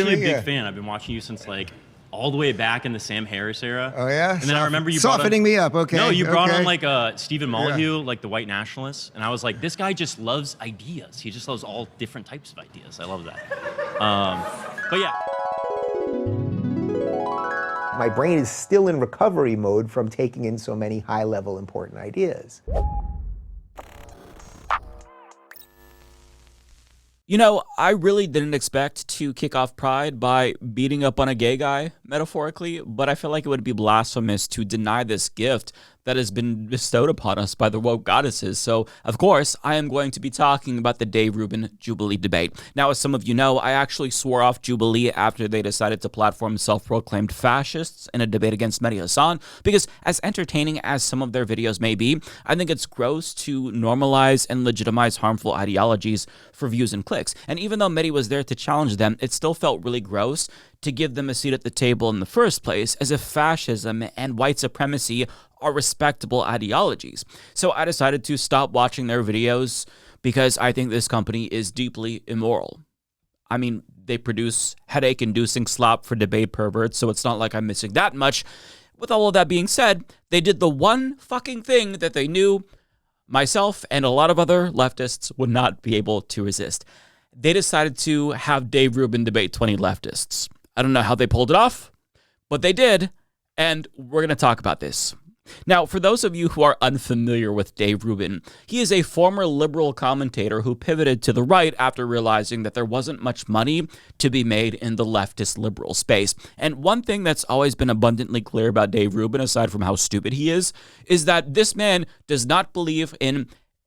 actually a big fan. I've been watching you since like all the way back in the Sam Harris era. Oh yeah. And then I remember you softening me up. Okay. No, you brought on like Stephen Molyneux, like the white nationalist, and I was like, this guy just loves ideas. He just loves all different types of ideas. I love that. But yeah. My brain is still in recovery mode from taking in so many high-level important ideas. You know, I really didn't expect to kick off Pride by beating up on a gay guy, metaphorically, but I feel like it would be blasphemous to deny this gift that has been bestowed upon us by the woke goddesses. So, of course, I am going to be talking about the Dave Rubin Jubilee debate. Now, as some of you know, I actually swore off Jubilee after they decided to platform self-proclaimed fascists in a debate against Mehdi Hasan, because as entertaining as some of their videos may be, I think it's gross to normalize and legitimize harmful ideologies for views and clicks. And even though Mehdi was there to challenge them, it still felt really gross to give them a seat at the table in the first place, as if fascism and white supremacy are respectable ideologies. So I decided to stop watching their videos because I think this company is deeply immoral. I mean, they produce headache-inducing slop for debate perverts, so it's not like I'm missing that much. With all of that being said, they did the one fucking thing that they knew myself and a lot of other leftists would not be able to resist. They decided to have Dave Rubin debate 20 leftists. I don't know how they pulled it off, but they did, and we're going to talk about this. Now, for those of you who are unfamiliar with Dave Rubin, he is a former liberal commentator who pivoted to the right after realizing that there wasn't much money to be made in the leftist liberal space. And one thing that's always been abundantly clear about Dave Rubin, aside from how stupid he is that this man does not believe in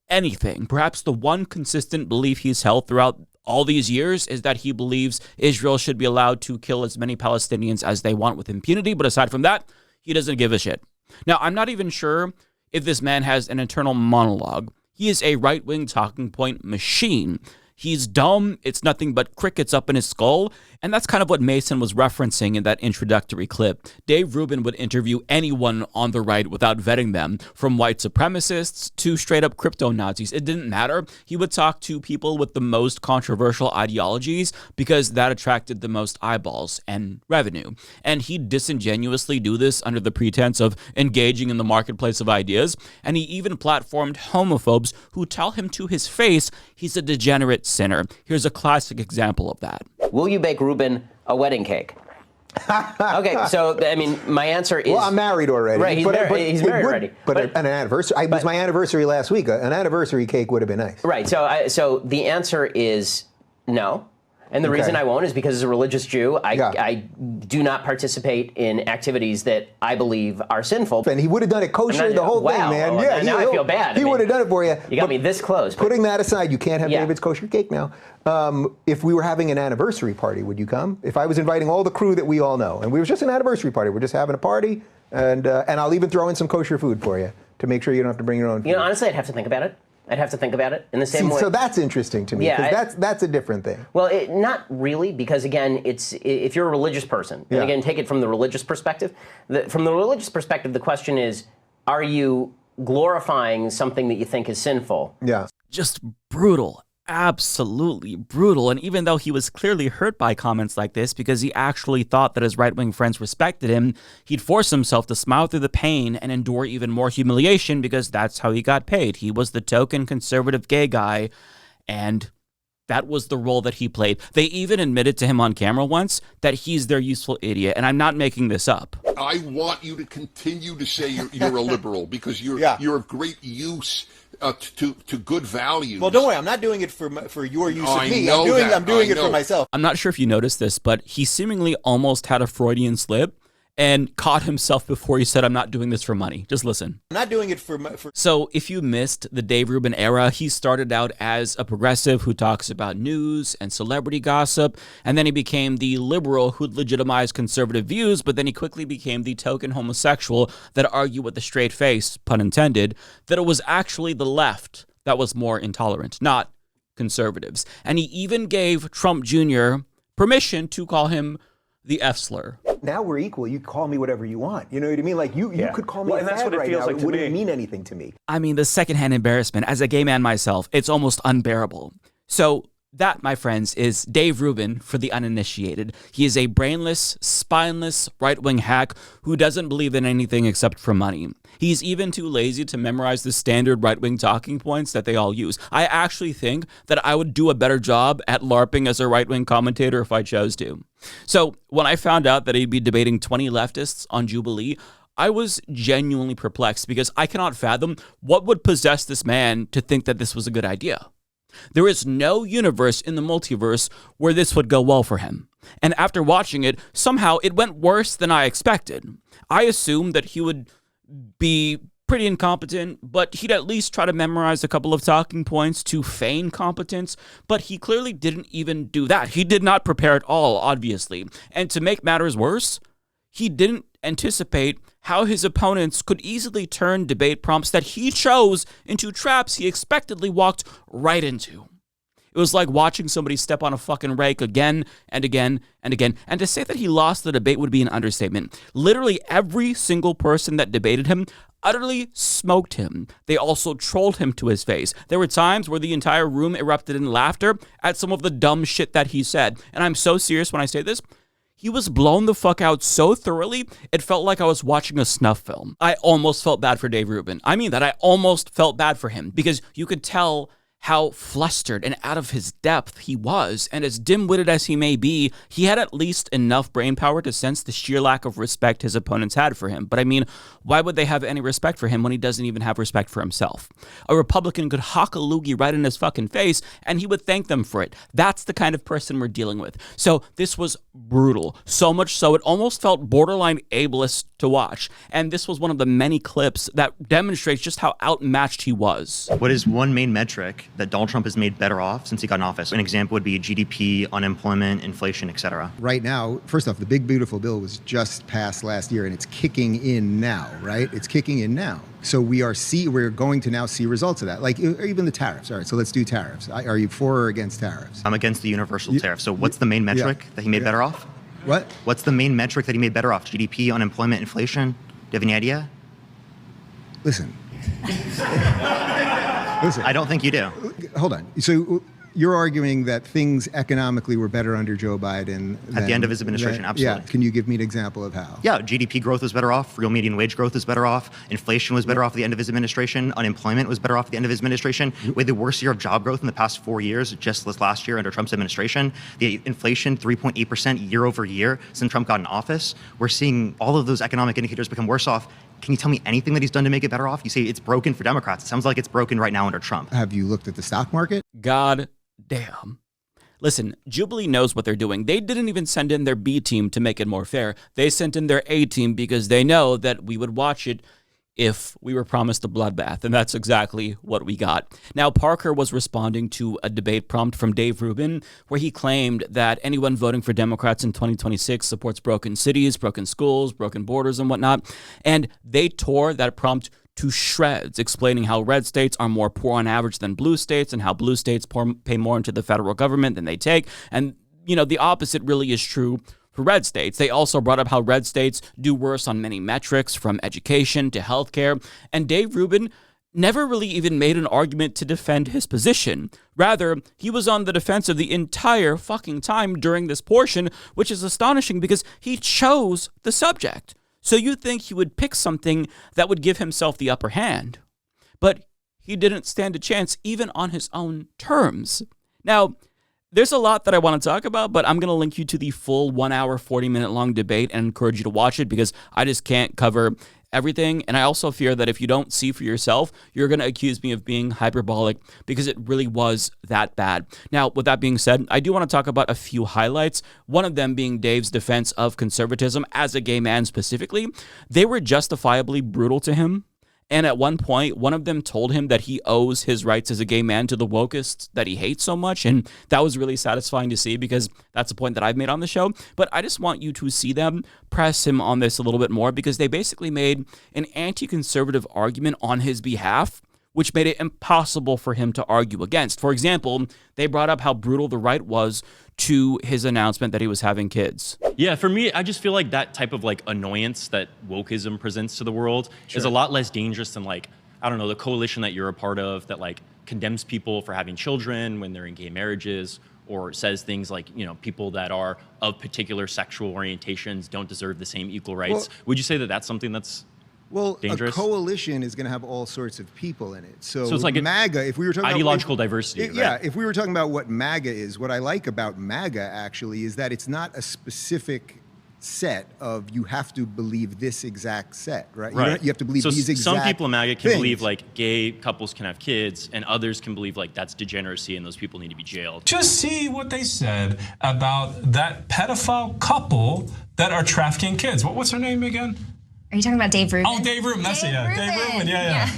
anything. Perhaps the one consistent belief he's held throughout all these years is that he believes Israel should be allowed to kill as many Palestinians as they want with impunity, but aside from that, he doesn't give a shit. Now, I'm not even sure if this man has an internal monologue. He is a right-wing talking point machine. He's dumb, it's nothing but crickets up in his skull, and that's kind of what Mason was referencing in that introductory clip. Dave Rubin would interview anyone on the right without vetting them, from white supremacists to straight-up crypto-Nazis. It didn't matter. He would talk to people with the most controversial ideologies because that attracted the most eyeballs and revenue. And he'd disingenuously do this under the pretense of engaging in the marketplace of ideas, and he even platformed homophobes who tell him to his face he's a degenerate sinner. Here's a classic example of that. Will you bake Rubin a wedding cake? Okay, so, I mean, my answer is... Well, I'm married already. Right, he's married already. But an anniversary, it was my anniversary last week. An anniversary cake would have been nice. Right, so the answer is no. And the reason I won't is because as a religious Jew, I do not participate in activities that I believe are sinful. And he would have done it kosher, the whole thing, man. Oh, yeah, now I feel bad. He would have done it for you. You got me this close. Putting that aside, you can't have David's kosher cake now. If we were having an anniversary party, would you come? If I was inviting all the crew that we all know, and we were just an anniversary party, we're just having a party, and I'll even throw in some kosher food for you to make sure you don't have to bring your own food. You know, honestly, I'd have to think about it. I'd have to think about it in the same way. So that's interesting to me, because that's a different thing. Well, not really, because again, if you're a religious person, and again, take it from the religious perspective. From the religious perspective, the question is, are you glorifying something that you think is sinful? Yeah. Just brutal. Absolutely brutal. And even though he was clearly hurt by comments like this because he actually thought that his right-wing friends respected him, he'd force himself to smile through the pain and endure even more humiliation because that's how he got paid. He was the token conservative gay guy, and that was the role that he played. They even admitted to him on camera once that he's their useful idiot, and I'm not making this up. I want you to continue to say you're a liberal because you're of great use to good values. Well, don't worry, I'm not doing it for your use of me. I'm doing it for myself. I'm not sure if you noticed this, but he seemingly almost had a Freudian slip and caught himself before he said, I'm not doing this for money. Just listen. I'm not doing it for... So if you missed the Dave Rubin era, he started out as a progressive who talks about news and celebrity gossip, and then he became the liberal who'd legitimize conservative views, but then he quickly became the token homosexual that argued with a straight face, pun intended, that it was actually the left that was more intolerant, not conservatives. And he even gave Trump Jr. permission to call him the F slur. Now we're equal. You call me whatever you want. You know what I mean? Like you could call me a fag right now. It wouldn't mean anything to me. I mean, the secondhand embarrassment as a gay man myself, it's almost unbearable. So That, my friends, is Dave Rubin for the uninitiated. He is a brainless, spineless, right-wing hack who doesn't believe in anything except for money. He's even too lazy to memorize the standard right-wing talking points that they all use. I actually think that I would do a better job at LARPing as a right-wing commentator if I chose to. So when I found out that he'd be debating 20 leftists on Jubilee, I was genuinely perplexed because I cannot fathom what would possess this man to think that this was a good idea. There is no universe in the multiverse where this would go well for him. And after watching it, somehow it went worse than I expected. I assumed that he would be pretty incompetent, but he'd at least try to memorize a couple of talking points to feign competence, but he clearly didn't even do that. He did not prepare at all, obviously. And to make matters worse, he didn't anticipate how his opponents could easily turn debate prompts that he chose into traps he expectedly walked right into. It was like watching somebody step on a fucking rake again and again and again. And to say that he lost the debate would be an understatement. Literally every single person that debated him utterly smoked him. They also trolled him to his face. There were times where the entire room erupted in laughter at some of the dumb shit that he said. And I'm so serious when I say this. He was blown the fuck out so thoroughly, it felt like I was watching a snuff film. I almost felt bad for Dave Rubin. I mean that, I almost felt bad for him because you could tell how flustered and out of his depth he was, and as dim-witted as he may be, he had at least enough brain power to sense the sheer lack of respect his opponents had for him. But I mean, why would they have any respect for him when he doesn't even have respect for himself? A Republican could hock a loogie right in his fucking face, and he would thank them for it. That's the kind of person we're dealing with. So this was brutal, so much so it almost felt borderline ableist to watch, and this was one of the many clips that demonstrates just how outmatched he was. What is one main metric that Donald Trump has made better off since he got in office? An example would be GDP, unemployment, inflation, etc. Right now, first off, the big beautiful bill was just passed last year and it's kicking in now, right? It's kicking in now. So we're going to now see results of that, like even the tariffs. All right, so let's do tariffs. Are you for or against tariffs? I'm against the universal tariff. So what's the main metric that he made better off? What? What's the main metric that he made better off? GDP, unemployment, inflation? Do you have any idea? Listen. Listen. I don't think you do. Hold on. So you're arguing that things economically were better under Joe Biden at the end of his administration, absolutely. Yeah. Can you give me an example of how? Yeah, GDP growth was better off. Real median wage growth was better off. Inflation was better off at the end of his administration. Unemployment was better off at the end of his administration. We had the worst year of job growth in the past 4 years, just this last year under Trump's administration. The inflation, 3.8% year over year since Trump got in office. We're seeing all of those economic indicators become worse off. Can you tell me anything that he's done to make it better off? You say it's broken for Democrats. It sounds like it's broken right now under Trump. Have you looked at the stock market? God damn. Listen, Jubilee knows what they're doing. They didn't even send in their B team to make it more fair. They sent in their A team because they know that we would watch it if we were promised a bloodbath, and that's exactly what we got. Now, Parker was responding to a debate prompt from Dave Rubin where he claimed that anyone voting for Democrats in 2026 supports broken cities, broken schools, broken borders, and whatnot, and they tore that prompt to shreds, explaining how red states are more poor on average than blue states and how blue states pay more into the federal government than they take. And, you know, the opposite really is true for red states. They also brought up how red states do worse on many metrics, from education to healthcare. And Dave Rubin never really even made an argument to defend his position. Rather, he was on the defensive the entire fucking time during this portion, which is astonishing because he chose the subject. So you'd think he would pick something that would give himself the upper hand. But he didn't stand a chance even on his own terms. Now, there's a lot that I want to talk about, but I'm going to link you to the full 1 hour, 40-minute long debate and encourage you to watch it because I just can't cover everything. And I also fear that if you don't see for yourself, you're going to accuse me of being hyperbolic because it really was that bad. Now, with that being said, I do want to talk about a few highlights, one of them being Dave's defense of conservatism as a gay man specifically. They were justifiably brutal to him. And at one point, one of them told him that he owes his rights as a gay man to the wokeists that he hates so much. And that was really satisfying to see because that's a point that I've made on the show. But I just want you to see them press him on this a little bit more because they basically made an anti-conservative argument on his behalf, which made it impossible for him to argue against. For example, they brought up how brutal the right was to his announcement that he was having kids. Yeah, for me, I just feel like that type of like annoyance that wokeism presents to the world is a lot less dangerous than like, I don't know, the coalition that you're a part of that like condemns people for having children when they're in gay marriages, or says things like, people that are of particular sexual orientations don't deserve the same equal rights. Would you say that that's something that's dangerous? A coalition is going to have all sorts of people in it. So it's like MAGA, if we were talking ideological diversity, right? Yeah, if we were talking about what MAGA is, what I like about MAGA actually is that it's not a specific set of you have to believe this exact set, right? You have to believe these exact some people in MAGA can things. believe like gay couples can have kids, and others can believe like that's degeneracy and those people need to be jailed. Just see what they said about that pedophile couple that are trafficking kids. What's her name again? Are you talking about Dave Rubin? Oh, Dave Rubin. That's it. Yeah, Dave Rubin. Yeah.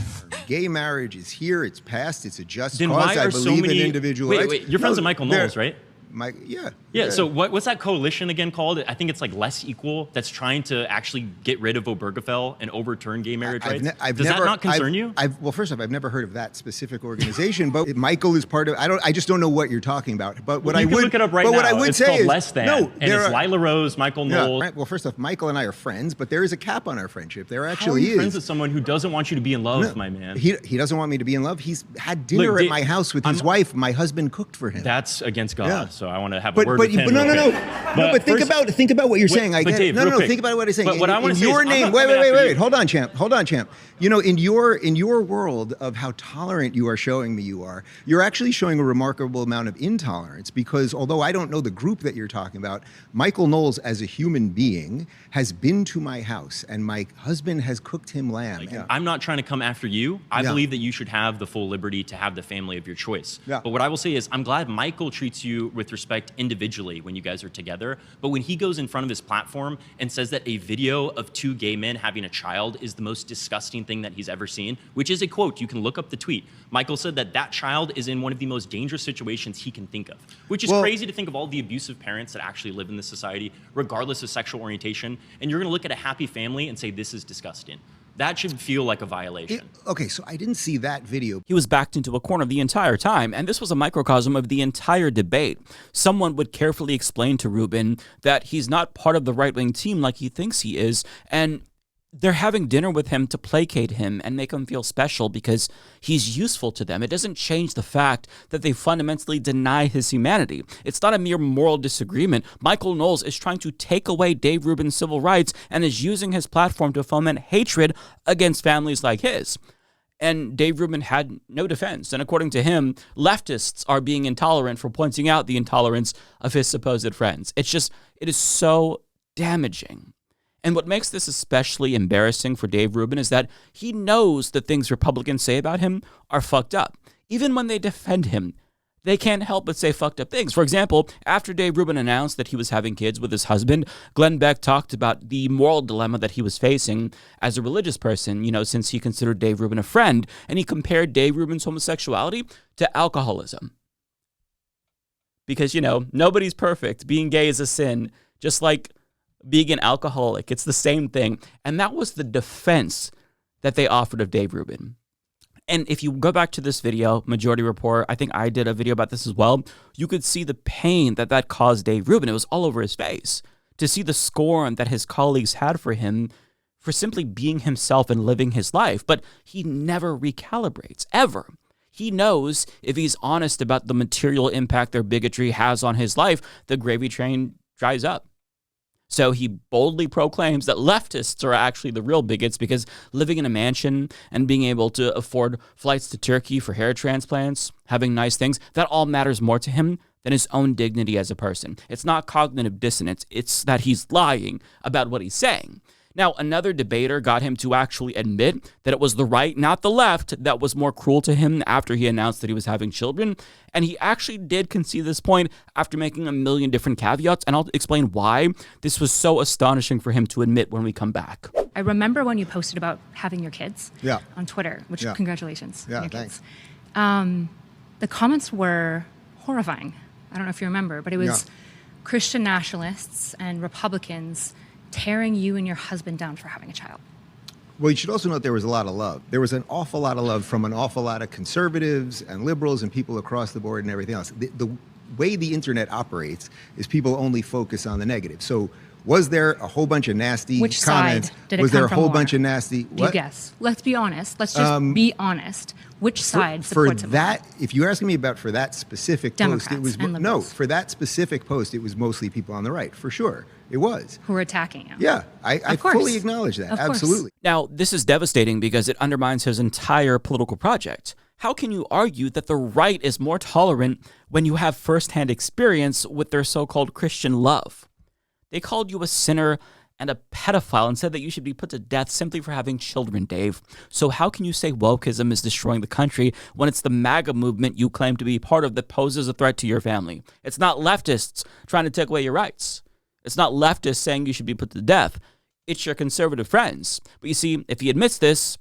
Gay marriage is here. It's passed. It's a just then cause. Why are I believe so many, in individual wait, rights. You're friends with Michael Knowles, right? Yeah. So what's that coalition again called? I think it's like Less Equal. That's trying to actually get rid of Obergefell and overturn gay marriage rights. Does that not concern you? Well, first off, I've never heard of that specific organization, but Michael is part of. I just don't know what you're talking about. But what you I can would look it up right but now. what I would it's say called is Less Than, and it's Lila Rose, Michael Knowles. Right. Well, first off, Michael and I are friends, but there is a cap on our friendship. There How actually are you is. friends with someone who doesn't want you to be in love, my man? He doesn't want me to be in love. He's had dinner at my house with his wife. My husband cooked for him. That's against God. Yeah. So I want to have a word with him. No. But think about what you're saying. I get Dave, it. No, quick. think about what I'm saying. But what I want to say your is, name. Wait. Hold on, champ. In your world of how tolerant you are showing me you're actually showing a remarkable amount of intolerance, because although I don't know the group that you're talking about, Michael Knowles as a human being has been to my house and my husband has cooked him lamb. I'm not trying to come after you. I believe that you should have the full liberty to have the family of your choice. But what I will say is I'm glad Michael treats you with respect individually when you guys are together. But when he goes in front of his platform and says that a video of two gay men having a child is the most disgusting thing that he's ever seen, which is a quote, you can look up the tweet. Michael said that child is in one of the most dangerous situations he can think of, which is crazy to think of all the abusive parents that actually live in this society, regardless of sexual orientation. And you're going to look at a happy family and say, this is disgusting. That should feel like a violation. Okay, so I didn't see that video. He was backed into a corner the entire time, and this was a microcosm of the entire debate. Someone would carefully explain to Rubin that he's not part of the right-wing team like he thinks he is, and they're having dinner with him to placate him and make him feel special because he's useful to them. It doesn't change the fact that they fundamentally deny his humanity. It's not a mere moral disagreement. Michael Knowles is trying to take away Dave Rubin's civil rights and is using his platform to foment hatred against families like his. And Dave Rubin had no defense. And according to him, leftists are being intolerant for pointing out the intolerance of his supposed friends. It is so damaging. And what makes this especially embarrassing for Dave Rubin is that he knows the things Republicans say about him are fucked up. Even when they defend him, they can't help but say fucked up things. For example, after Dave Rubin announced that he was having kids with his husband, Glenn Beck talked about the moral dilemma that he was facing as a religious person, since he considered Dave Rubin a friend, and he compared Dave Rubin's homosexuality to alcoholism. Because, nobody's perfect. Being gay is a sin, just like being an alcoholic. It's the same thing. And that was the defense that they offered of Dave Rubin. And if you go back to this video, Majority Report, I think I did a video about this as well, you could see the pain that caused Dave Rubin. It was all over his face. To see the scorn that his colleagues had for him for simply being himself and living his life. But he never recalibrates, ever. He knows if he's honest about the material impact their bigotry has on his life, the gravy train dries up. So he boldly proclaims that leftists are actually the real bigots because living in a mansion and being able to afford flights to Turkey for hair transplants, having nice things, that all matters more to him than his own dignity as a person. It's not cognitive dissonance. It's that he's lying about what he's saying. Now, another debater got him to actually admit that it was the right, not the left, that was more cruel to him after he announced that he was having children. And he actually did concede this point after making a million different caveats. And I'll explain why this was so astonishing for him to admit when we come back. I remember when you posted about having your kids on Twitter, which congratulations. Yeah, thanks. The comments were horrifying. I don't know if you remember, but it was Christian nationalists and Republicans tearing you and your husband down for having a child. Well, you should also note there was a lot of love. There was an awful lot of love from an awful lot of conservatives and liberals and people across the board and everything else. way the internet operates is people only focus on the negative. So was there a whole bunch of nasty Which comments? side did it was come there a from whole more? bunch of nasty? Do you guess? Let's be honest. Let's just be honest. Which side supports for it that? more? If you're asking me about for that specific Democrats post, it was and no. liberals. For that specific post, it was mostly people on the right, for sure. It was. Who are attacking him? Yeah, I course. fully acknowledge that. Of course. Absolutely. Now, this is devastating because it undermines his entire political project. How can you argue that the right is more tolerant when you have firsthand experience with their so-called Christian love? They called you a sinner and a pedophile and said that you should be put to death simply for having children, Dave. So how can you say wokeism is destroying the country when it's the MAGA movement you claim to be part of that poses a threat to your family? It's not leftists trying to take away your rights. It's not leftists saying you should be put to death. It's your conservative friends. But you see, if he admits this,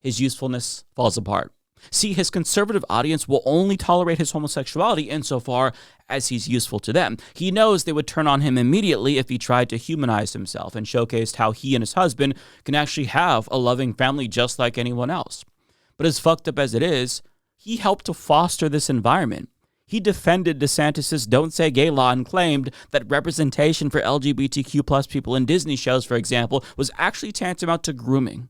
his usefulness falls apart. See, his conservative audience will only tolerate his homosexuality insofar as he's useful to them. He knows they would turn on him immediately if he tried to humanize himself and showcased how he and his husband can actually have a loving family just like anyone else. But as fucked up as it is, he helped to foster this environment. He defended DeSantis' Don't Say Gay law and claimed that representation for LGBTQ plus people in Disney shows, for example, was actually tantamount to grooming.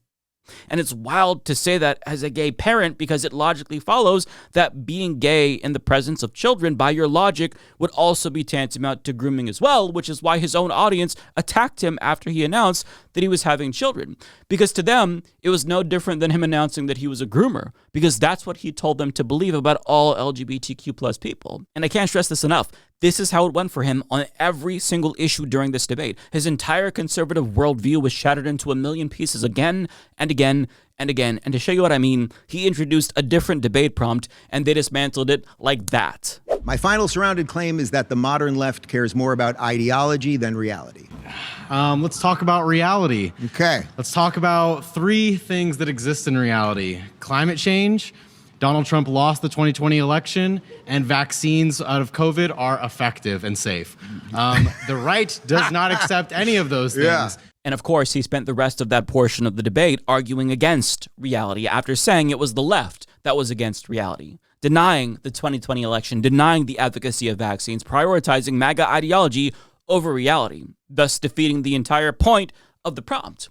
And it's wild to say that as a gay parent because it logically follows that being gay in the presence of children by your logic would also be tantamount to grooming as well, which is why his own audience attacked him after he announced that he was having children. Because to them, it was no different than him announcing that he was a groomer, because that's what he told them to believe about all LGBTQ plus people. And I can't stress this enough. This is how it went for him on every single issue during this debate. His entire conservative worldview was shattered into a million pieces again and again and again. And to show you what I mean, he introduced a different debate prompt and they dismantled it like that. My final surrounded claim is that the modern left cares more about ideology than reality. Let's talk about reality. Okay. Let's talk about three things that exist in reality. Climate change, Donald Trump lost the 2020 election, and vaccines out of COVID are effective and safe. The right does not accept any of those things. Yeah. And of course, he spent the rest of that portion of the debate arguing against reality after saying it was the left that was against reality, denying the 2020 election, denying the advocacy of vaccines, prioritizing MAGA ideology over reality, thus defeating the entire point of the prompt.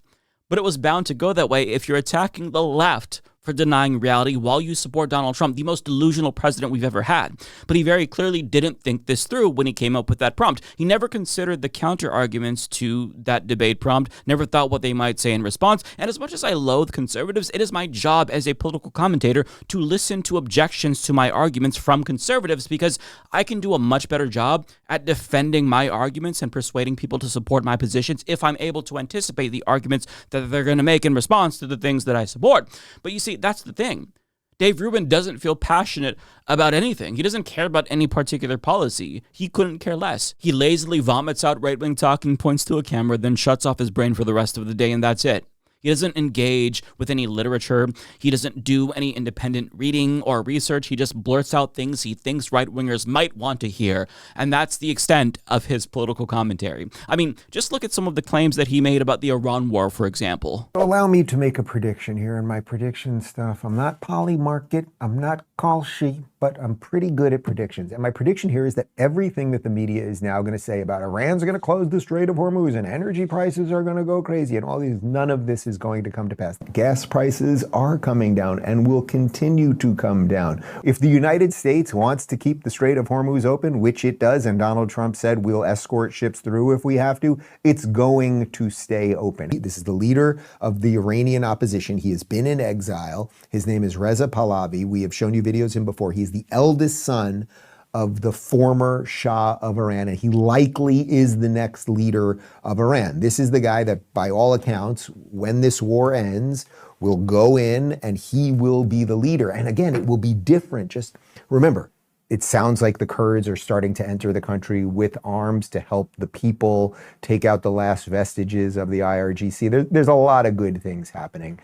But it was bound to go that way if you're attacking the left for denying reality while you support Donald Trump, the most delusional president we've ever had. But he very clearly didn't think this through when he came up with that prompt. He never considered the counter arguments to that debate prompt, never thought what they might say in response. And as much as I loathe conservatives, it is my job as a political commentator to listen to objections to my arguments from conservatives, because I can do a much better job at defending my arguments and persuading people to support my positions if I'm able to anticipate the arguments that they're going to make in response to the things that I support. But you see, that's the thing. Dave Rubin doesn't feel passionate about anything. He doesn't care about any particular policy. He couldn't care less. He lazily vomits out right-wing talking points to a camera, then shuts off his brain for the rest of the day, and that's it. He doesn't engage with any literature. He doesn't do any independent reading or research. He just blurts out things he thinks right-wingers might want to hear. And that's the extent of his political commentary. I mean, just look at some of the claims that he made about the Iran war, for example. Allow me to make a prediction here in my prediction stuff. I'm not Polly Market, I'm not Call Sheep, but I'm pretty good at predictions. And my prediction here is that everything that the media is now going to say about Iran's going to close the Strait of Hormuz and energy prices are going to go crazy and all these, none of this is going to come to pass. Gas prices are coming down and will continue to come down. If the United States wants to keep the Strait of Hormuz open, which it does, and Donald Trump said we'll escort ships through if we have to, it's going to stay open. This is the leader of the Iranian opposition. He has been in exile. His name is Reza Pahlavi. We have shown you videos of him before. He's the eldest son of the former Shah of Iran, and he likely is the next leader of Iran. This is the guy that, by all accounts, when this war ends, will go in and he will be the leader. And again, it will be different. Just remember, it sounds like the Kurds are starting to enter the country with arms to help the people take out the last vestiges of the IRGC. There's a lot of good things happening.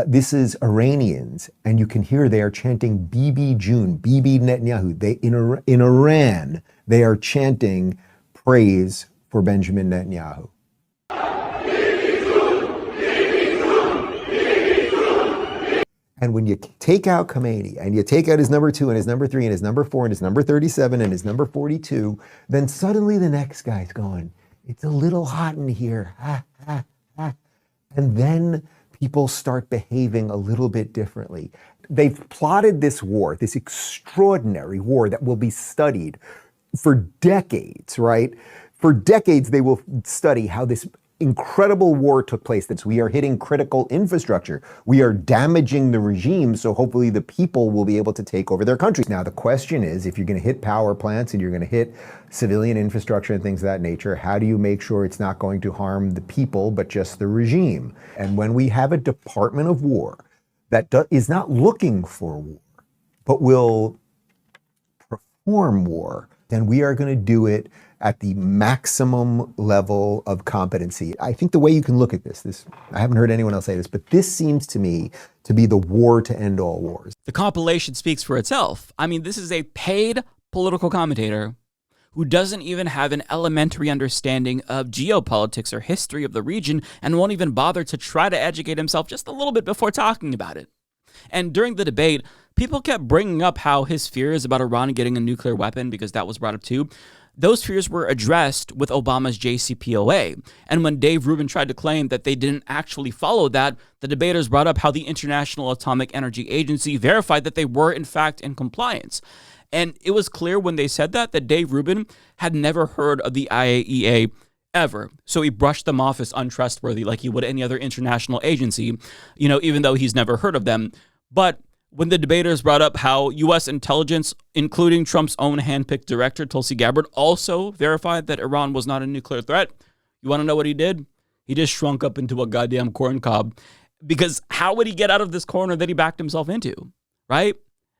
This is Iranians, and you can hear they are chanting Bibi June, Bibi Netanyahu. In Iran, they are chanting praise for Benjamin Netanyahu. And when you take out Khomeini and you take out his number 2 and his number 3 and his number 4 and his number 37 and his number 42, then suddenly the next guy's going, it's a little hot in here. And then people start behaving a little bit differently. They've plotted this war, this extraordinary war that will be studied for decades, right? For decades, they will study how this incredible war took place. That we are hitting critical infrastructure. We are damaging the regime, so hopefully the people will be able to take over their countries. Now, the question is, if you're going to hit power plants and you're going to hit civilian infrastructure and things of that nature, how do you make sure it's not going to harm the people, but just the regime? And when we have a Department of War that is not looking for war, but will perform war, then we are going to do it at the maximum level of competency. I think the way you can look at this, I haven't heard anyone else say this, but this seems to me to be the war to end all wars. The compilation speaks for itself. I mean, this is a paid political commentator who doesn't even have an elementary understanding of geopolitics or history of the region and won't even bother to try to educate himself just a little bit before talking about it. And during the debate, people kept bringing up how his fears about Iran getting a nuclear weapon, because that was brought up too, those fears were addressed with Obama's JCPOA. And when Dave Rubin tried to claim that they didn't actually follow that, the debaters brought up how the International Atomic Energy Agency verified that they were in fact in compliance. And it was clear when they said that Dave Rubin had never heard of the IAEA ever. So he brushed them off as untrustworthy like he would any other international agency, even though he's never heard of them. But when the debaters brought up how U.S. intelligence, including Trump's own handpicked director, Tulsi Gabbard, also verified that Iran was not a nuclear threat, you want to know what he did? He just shrunk up into a goddamn corn cob. Because how would he get out of this corner that he backed himself into, right?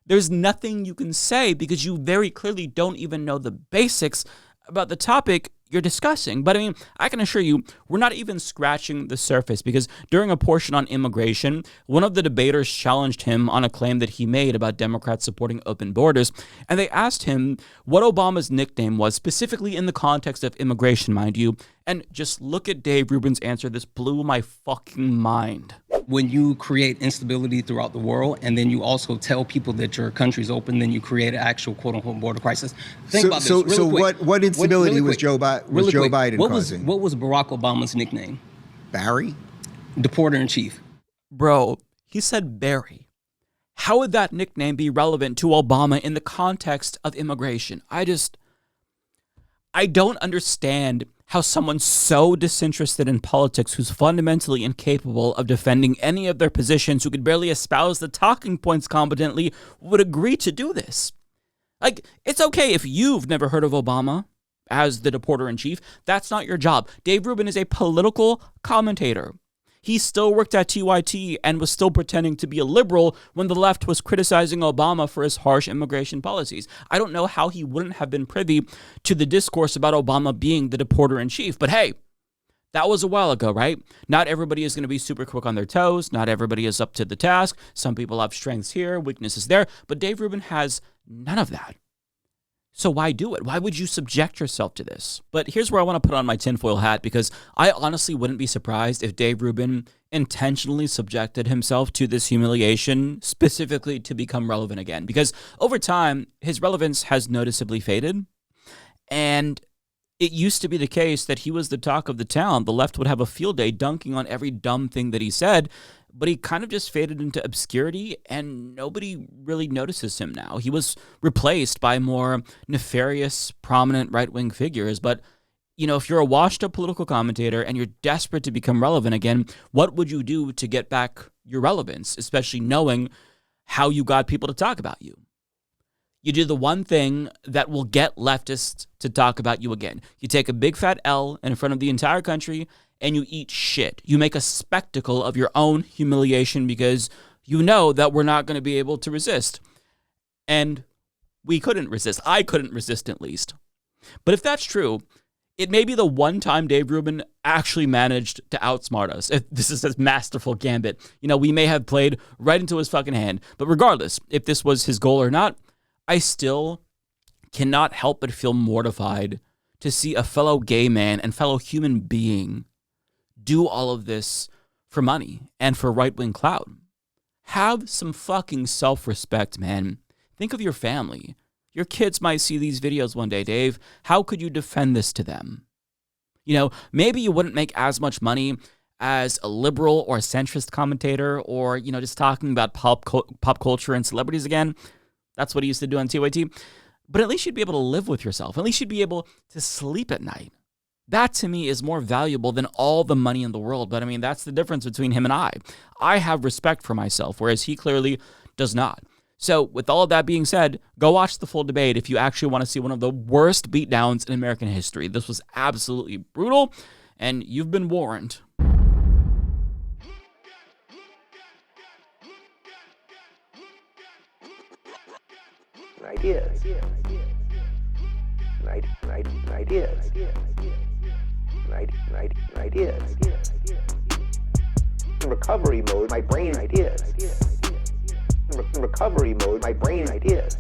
There's nothing you can say because you very clearly don't even know the basics about the topic you're discussing. But I mean, I can assure you, we're not even scratching the surface, because during a portion on immigration, one of the debaters challenged him on a claim that he made about Democrats supporting open borders. And they asked him what Obama's nickname was, specifically in the context of immigration, mind you. And just look at Dave Rubin's answer. This blew my fucking mind. When you create instability throughout the world, and then you also tell people that your country's open, then you create an actual quote-unquote border crisis. Think about this really quick. What instability was Joe Biden causing? What was Barack Obama's nickname? Barry? Deporter-in-chief. Bro, he said Barry. How would that nickname be relevant to Obama in the context of immigration? I don't understand how someone so disinterested in politics, who's fundamentally incapable of defending any of their positions, who could barely espouse the talking points competently, would agree to do this. Like, it's okay if you've never heard of Obama as the deporter-in-chief. That's not your job. Dave Rubin is a political commentator. He still worked at TYT and was still pretending to be a liberal when the left was criticizing Obama for his harsh immigration policies. I don't know how he wouldn't have been privy to the discourse about Obama being the deporter-in-chief. But hey, that was a while ago, right? Not everybody is going to be super quick on their toes. Not everybody is up to the task. Some people have strengths here, weaknesses there. But Dave Rubin has none of that. So why do it? Why would you subject yourself to this? But here's where I want to put on my tinfoil hat, because I honestly wouldn't be surprised if Dave Rubin intentionally subjected himself to this humiliation specifically to become relevant again. Because over time, his relevance has noticeably faded. And it used to be the case that he was the talk of the town. The left would have a field day dunking on every dumb thing that he said. But he kind of just faded into obscurity, and nobody really notices him now. He was replaced by more nefarious, prominent right-wing figures. But, if you're a washed-up political commentator and you're desperate to become relevant again, what would you do to get back your relevance, especially knowing how you got people to talk about you? You do the one thing that will get leftists to talk about you again. You take a big fat L in front of the entire country, and you eat shit. You make a spectacle of your own humiliation because you know that we're not going to be able to resist. And we couldn't resist. I couldn't resist, at least. But if that's true, it may be the one time Dave Rubin actually managed to outsmart us. If this is his masterful gambit. We may have played right into his fucking hand. But regardless, if this was his goal or not, I still cannot help but feel mortified to see a fellow gay man and fellow human being do all of this for money and for right-wing clout. Have some fucking self-respect, man. Think of your family. Your kids might see these videos one day, Dave. How could you defend this to them? You know, maybe you wouldn't make as much money as a liberal or a centrist commentator, or, you know, just talking about pop culture and celebrities again. That's what he used to do on TYT. But at least you'd be able to live with yourself. At least you'd be able to sleep at night. That, to me, is more valuable than all the money in the world. But, I mean, that's the difference between him and I. I have respect for myself, whereas he clearly does not. So, with all of that being said, go watch the full debate if you actually want to see one of the worst beatdowns in American history. This was absolutely brutal, and you've been warned. Ideas. In recovery mode, my brain ideas. In recovery mode, my brain ideas.